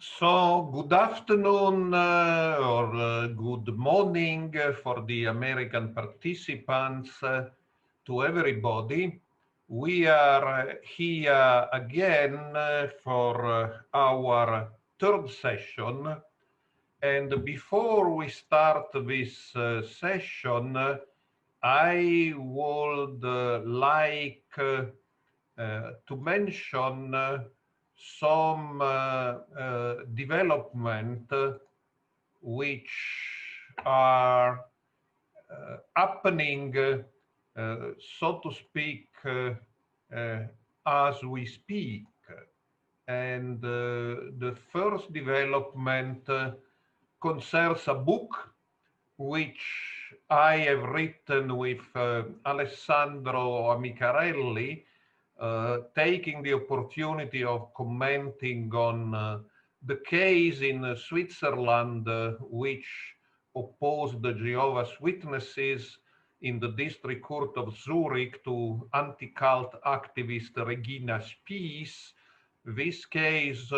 So, good afternoon or good morning for the American participants, to everybody. We are here again for our third session. And before we start this session, I would like to mention some development which are happening, so to speak, as we speak. And the first development concerns a book which I have written with Alessandro AMICARELLI, taking the opportunity of commenting on the case in Switzerland which opposed the Jehovah's Witnesses in the District Court of Zurich to anti-cult activist Regina Spies. This case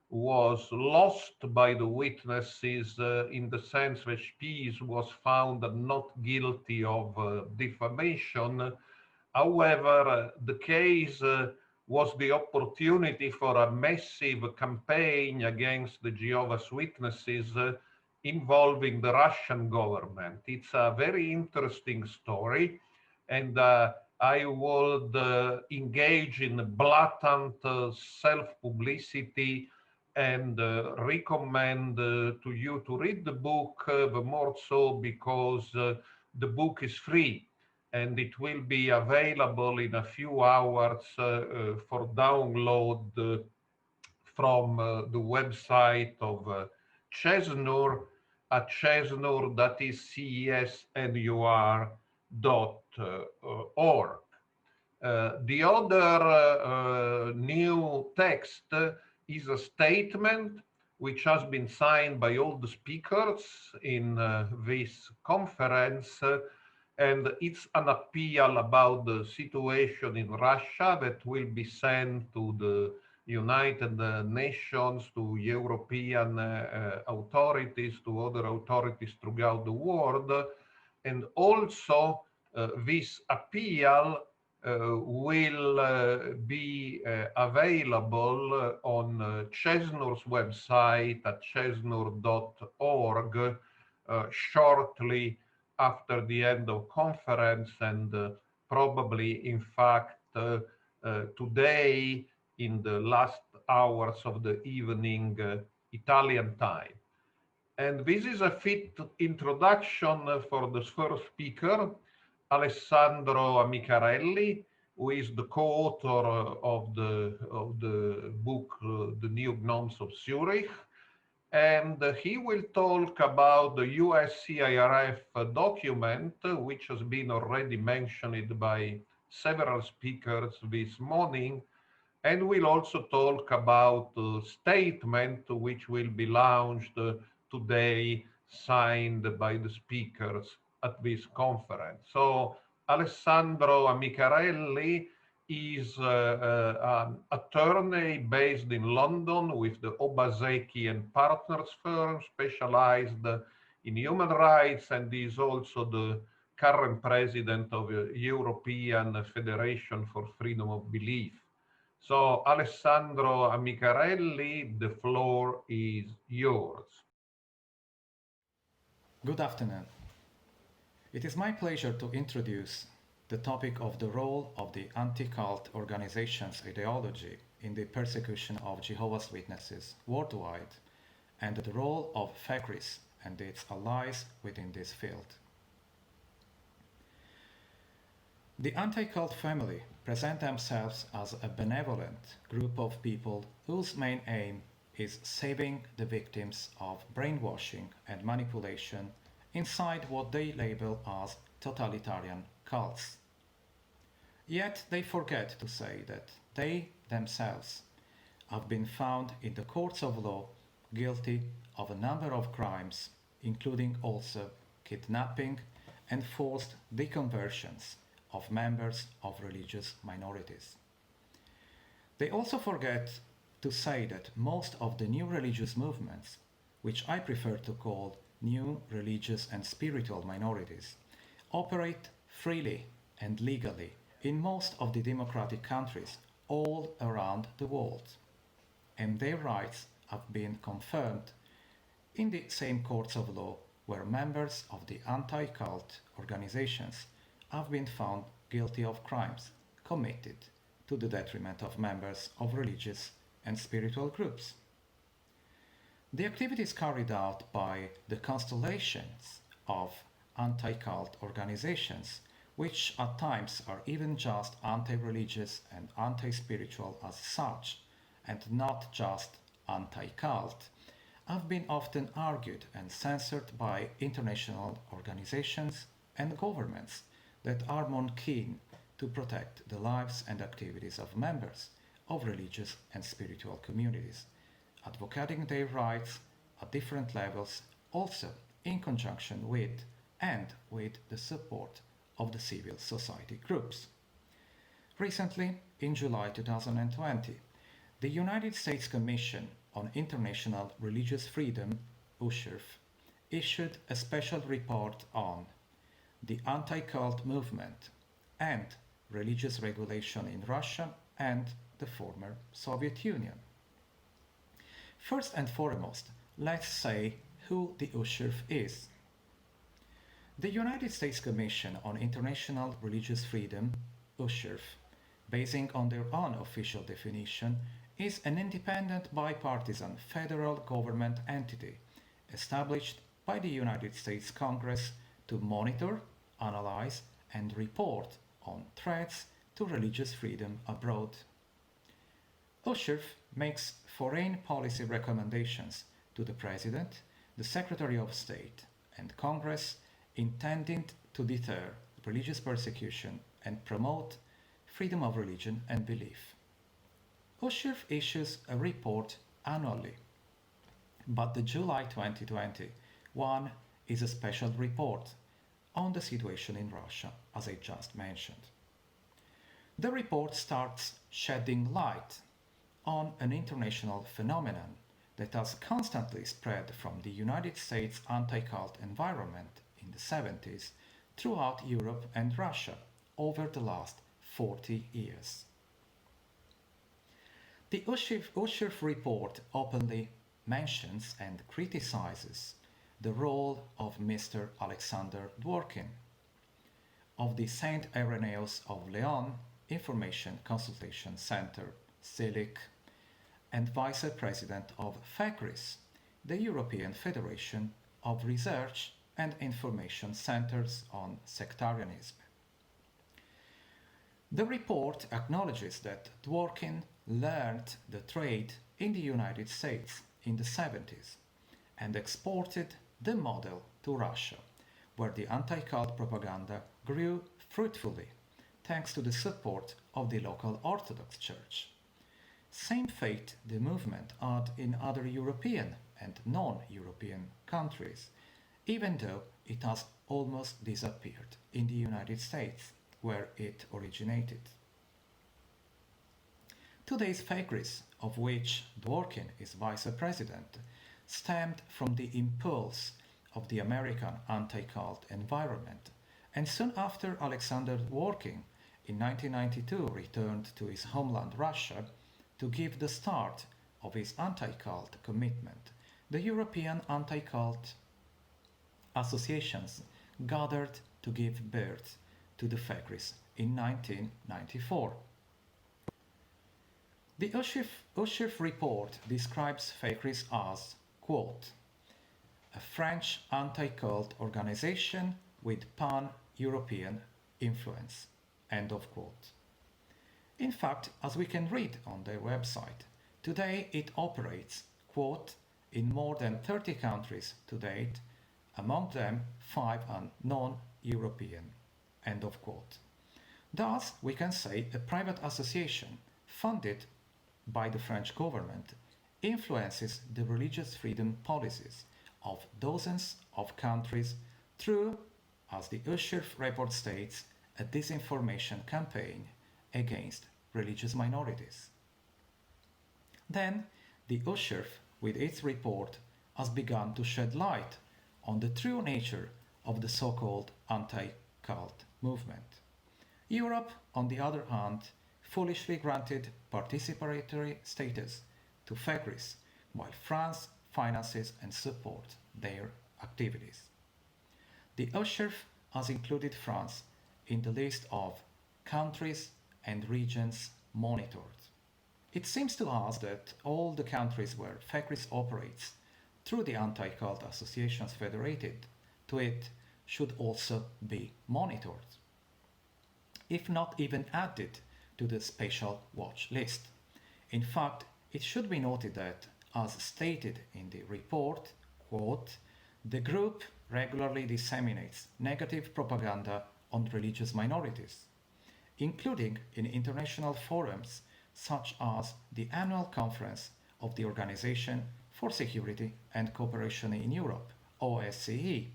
was lost by the witnesses in the sense that Spies was found not guilty of defamation. However, the case was the opportunity for a massive campaign against the Jehovah's Witnesses involving the Russian government. It's a very interesting story, and I would engage in blatant self-publicity and recommend to you to read the book, the more so because the book is free and it will be available in a few hours for download from the website of Cesnur at Cesnur, that is cesnur.org. The other new text is a statement which has been signed by all the speakers in this conference, and it's an appeal about the situation in Russia that will be sent to the United Nations, to European authorities, to other authorities throughout the world. And also this appeal will be available on Cesnur's website at cesnur.org shortly after the end of conference, and probably, in fact, today in the last hours of the evening Italian time. And this is a fit introduction for the first speaker, Alessandro AMICARELLI, who is the co-author of the book, The New Gnomes of Zurich. And he will talk about the USCIRF document, which has been already mentioned by several speakers this morning, and will also talk about the statement which will be launched today, signed by the speakers at this conference. So Alessandro AMICARELLI is an attorney based in London with the Obaseki and Partners firm, specialized in human rights, and is also the current president of the European Federation for Freedom of Belief. So Alessandro AMICARELLI, the floor is yours. Good afternoon. It is my pleasure to introduce the topic of the role of the anti-cult organization's ideology in the persecution of Jehovah's Witnesses worldwide, and the role of FECRIS and its allies within this field. The anti-cult family present themselves as a benevolent group of people whose main aim is saving the victims of brainwashing and manipulation inside what they label as totalitarian cults. Yet they forget to say that they themselves have been found in the courts of law guilty of a number of crimes, including also kidnapping and forced deconversions of members of religious minorities. They also forget to say that most of the new religious movements, which I prefer to call new religious and spiritual minorities, operate freely and legally in most of the democratic countries all around the world, and their rights have been confirmed in the same courts of law where members of the anti-cult organizations have been found guilty of crimes committed to the detriment of members of religious and spiritual groups. The activities carried out by the constellations of anti-cult organizations, which at times are even just anti-religious and anti-spiritual as such, and not just anti-cult, have been often argued and censored by international organizations and governments that are more keen to protect the lives and activities of members of religious and spiritual communities, advocating their rights at different levels, also in conjunction with and with the support of the civil society groups. Recently, in July 2020, the United States Commission on International Religious Freedom, USCIRF, issued a special report on the anti-cult movement and religious regulation in Russia and the former Soviet Union. First and foremost, let's say who the USCIRF is. The United States Commission on International Religious Freedom, USCIRF, basing on their own official definition, is an independent bipartisan federal government entity established by the United States Congress to monitor, analyze, and report on threats to religious freedom abroad. USCIRF makes foreign policy recommendations to the President, the Secretary of State, and Congress intended to deter religious persecution and promote freedom of religion and belief. USCIRF issues a report annually, but the July 2020 one is a special report on the situation in Russia, as I just mentioned. The report starts shedding light on an international phenomenon that has constantly spread from the United States anti-cult environment in the 70s throughout Europe and Russia over the last 40 years. The USCIRF report openly mentions and criticizes the role of Mr. Alexander Dworkin of the St. Irenaeus of Leon Information Consultation Center, CILIC, and Vice President of FECRIS, the European Federation of Research and Information Centers on Sectarianism. The report acknowledges that Dworkin learned the trade in the United States in the 70s and exported the model to Russia, where the anti-cult propaganda grew fruitfully thanks to the support of the local Orthodox Church. Same fate the movement had in other European and non-European countries, even though it has almost disappeared in the United States, where it originated. Today's FECRIS, of which Dworkin is vice president, stemmed from the impulse of the American anti-cult environment, and soon after Alexander Dworkin in 1992 returned to his homeland Russia to give the start of his anti-cult commitment, the European anti-cult associations gathered to give birth to the FECRIS in 1994. The USCIRF report describes FECRIS as, quote, a French anti-cult organization with pan-European influence, end of quote. In fact, as we can read on their website, today it operates, quote, in more than 30 countries to date, among them 5 are non-European, end of quote. Thus, we can say a private association funded by the French government influences the religious freedom policies of dozens of countries through, as the USCIRF report states, a disinformation campaign against religious minorities. Then the USCIRF, with its report, has begun to shed light on the true nature of the so-called anti-cult movement. Europe, on the other hand, foolishly granted participatory status to FECRIS, while France finances and supports their activities. The USCIRF has included France in the list of countries and regions monitored. It seems to us that all the countries where FECRIS operates through the anti-cult associations federated to it should also be monitored, if not even added to the special watch list. In fact, it should be noted that, as stated in the report, quote, the group regularly disseminates negative propaganda on religious minorities, including in international forums such as the annual conference of the Organization for Security and Cooperation in Europe, OSCE,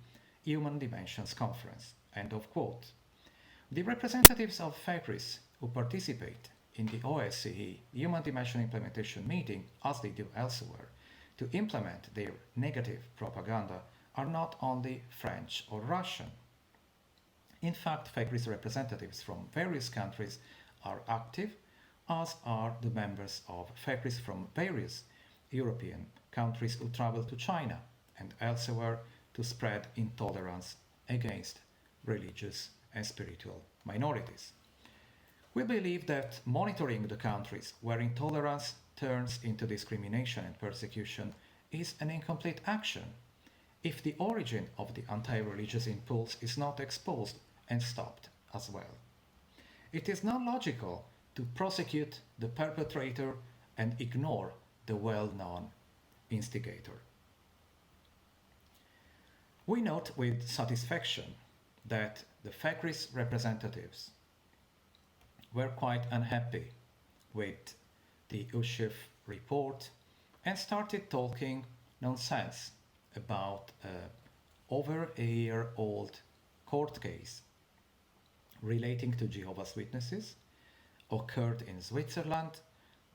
Human Dimensions Conference, end of quote. The representatives of FECRIS who participate in the OSCE Human Dimension Implementation Meeting, as they do elsewhere, to implement their negative propaganda are not only French or Russian. In fact, FECRIS representatives from various countries are active, as are the members of FECRIS from various European countries who travel to China and elsewhere to spread intolerance against religious and spiritual minorities. We believe that monitoring the countries where intolerance turns into discrimination and persecution is an incomplete action if the origin of the anti-religious impulse is not exposed and stopped as well. It is not logical to prosecute the perpetrator and ignore the well-known instigator. We note with satisfaction that the FECRIS representatives were quite unhappy with the USCIRF report and started talking nonsense about an over a year old court case relating to Jehovah's Witnesses occurred in Switzerland,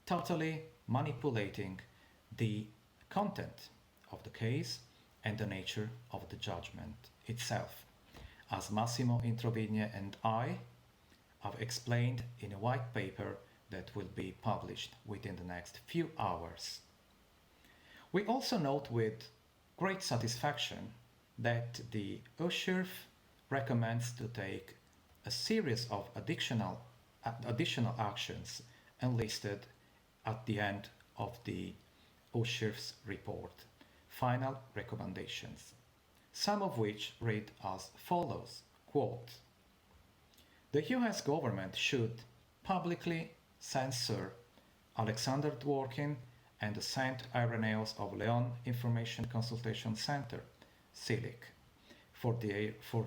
totally manipulating the content of the case and the nature of the judgment itself, as Massimo Introvigne and I have explained in a white paper that will be published within the next few hours. We also note with great satisfaction that the USCIRF recommends to take a series of additional actions enlisted at the end of the USCIRF's report, final recommendations, some of which read as follows, quote, the US government should publicly censor Alexander Dworkin and the Saint Irenaeus of Leon Information Consultation Center, CILIC, for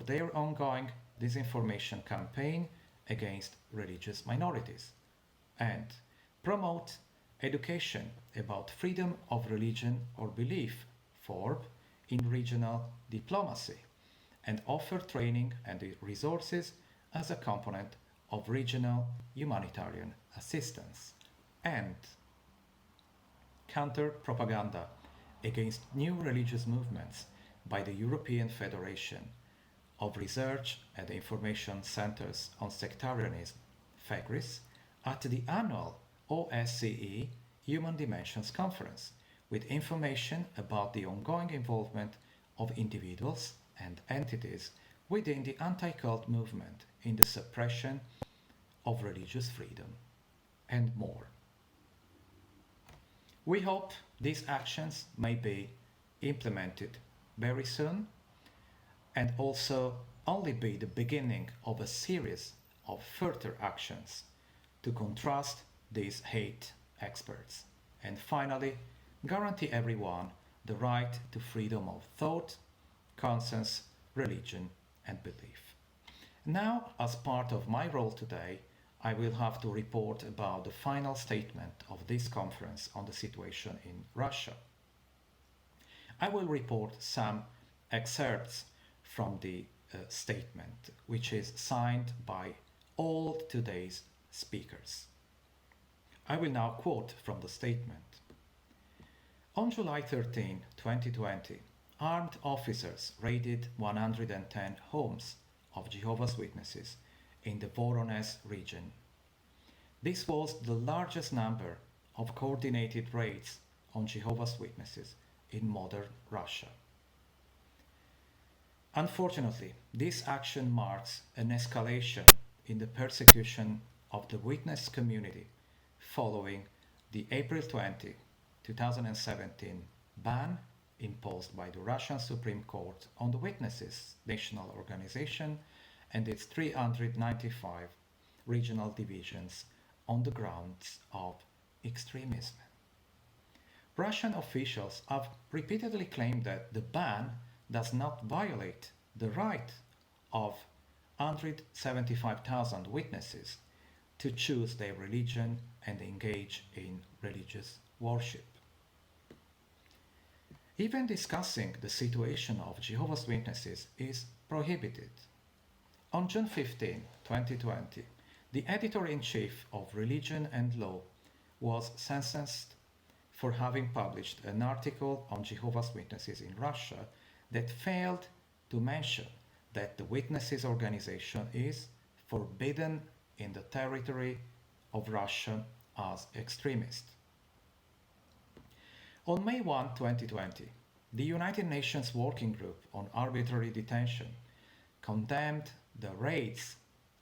their ongoing disinformation campaign against religious minorities, and promote education about freedom of religion or belief, FORB, in regional diplomacy, and offer training and resources as a component of regional humanitarian assistance, and counter propaganda against new religious movements by the European Federation of Research and Information Centers on Sectarianism, FECRIS, at the annual OSCE Human Dimensions Conference, with information about the ongoing involvement of individuals and entities within the anti-cult movement in the suppression of religious freedom, and more. We hope these actions may be implemented very soon and also only be the beginning of a series of further actions to contrast these hate experts, and finally guarantee everyone the right to freedom of thought, conscience, religion and belief. Now, as part of my role today, I will have to report about the final statement of this conference on the situation in Russia. I will report some excerpts from the statement, which is signed by all today's speakers. I will now quote from the statement. On July 13, 2020, armed officers raided 110 homes of Jehovah's Witnesses in the Voronezh region. This was the largest number of coordinated raids on Jehovah's Witnesses in modern Russia. Unfortunately, this action marks an escalation in the persecution of the witness community following the April 20, 2017 ban imposed by the Russian Supreme Court on the Witnesses National Organization and its 395 regional divisions on the grounds of extremism. Russian officials have repeatedly claimed that the ban does not violate the right of 175,000 witnesses to choose their religion and engage in religious worship. Even discussing the situation of Jehovah's Witnesses is prohibited. On June 15, 2020, the editor-in-chief of Religion and Law was sentenced for having published an article on Jehovah's Witnesses in Russia that failed to mention that the Witnesses organization is forbidden in the territory of Russia as extremist. On May 1, 2020, the United Nations Working Group on Arbitrary Detention condemned the raids,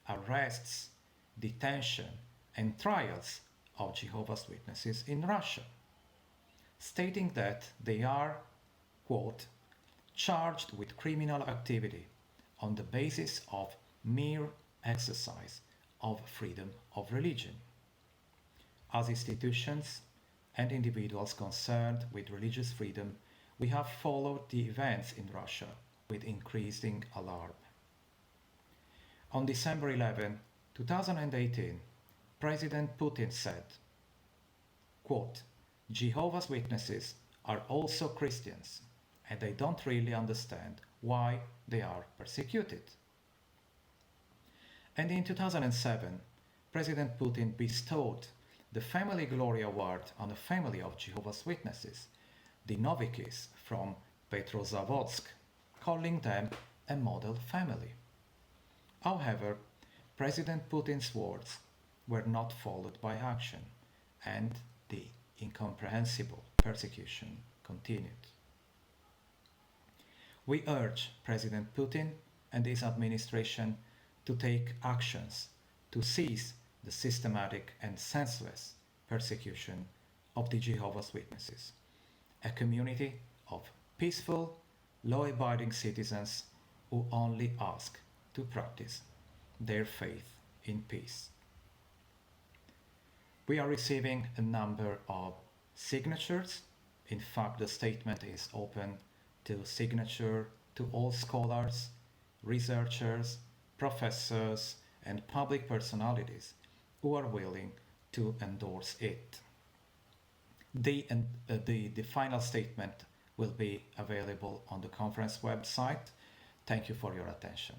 arrests, detention, and trials of Jehovah's Witnesses in Russia, stating that they are, quote, charged with criminal activity on the basis of mere exercise of freedom of religion. As institutions and individuals concerned with religious freedom, we have followed the events in Russia with increasing alarm. On December 11, 2018, President Putin said, quote, Jehovah's Witnesses are also Christians, and they don't really understand why they are persecuted. And in 2007, President Putin bestowed the Family Glory Award on a family of Jehovah's Witnesses, the Novikis from Petrozavodsk, calling them a model family. However, President Putin's words were not followed by action, and the incomprehensible persecution continued. We urge President Putin and his administration to take actions to cease the systematic and senseless persecution of the Jehovah's Witnesses, a community of peaceful, law-abiding citizens who only ask to practice their faith in peace. We are receiving a number of signatures. In fact, the statement is open to signature to all scholars, researchers, professors, and public personalities who are willing to endorse it. The final statement will be available on the conference website. Thank you for your attention.